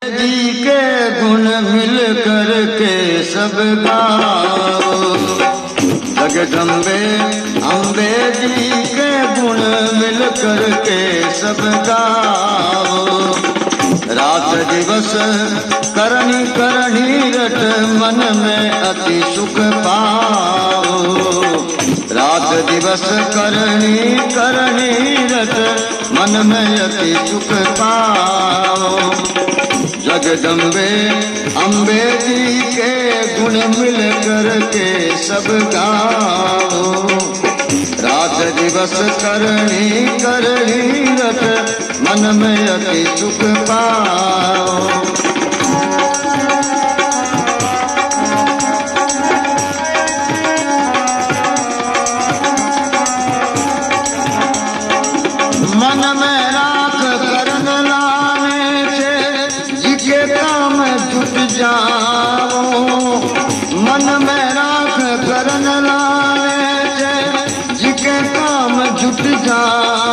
जी के गुण मिल कर के सब गाओ, जगदम्बे अम्बे जी के गुण मिल कर के सब गाओ। रात दिवस करनी करनी रट मन में अति सुख पाओ। रात दिवस करनी करनी रट मन में अति सुख पाओ। जगदम्बे अम्बे जी के गुण मिल कर के सब गाओ। रात दिवस करनी करनी रट मन में अति सुख पाओ। मन में राख करन लाने से जिके काम जुट जाओ। मन में राख करन लाने से जिके काम जुट जाओ।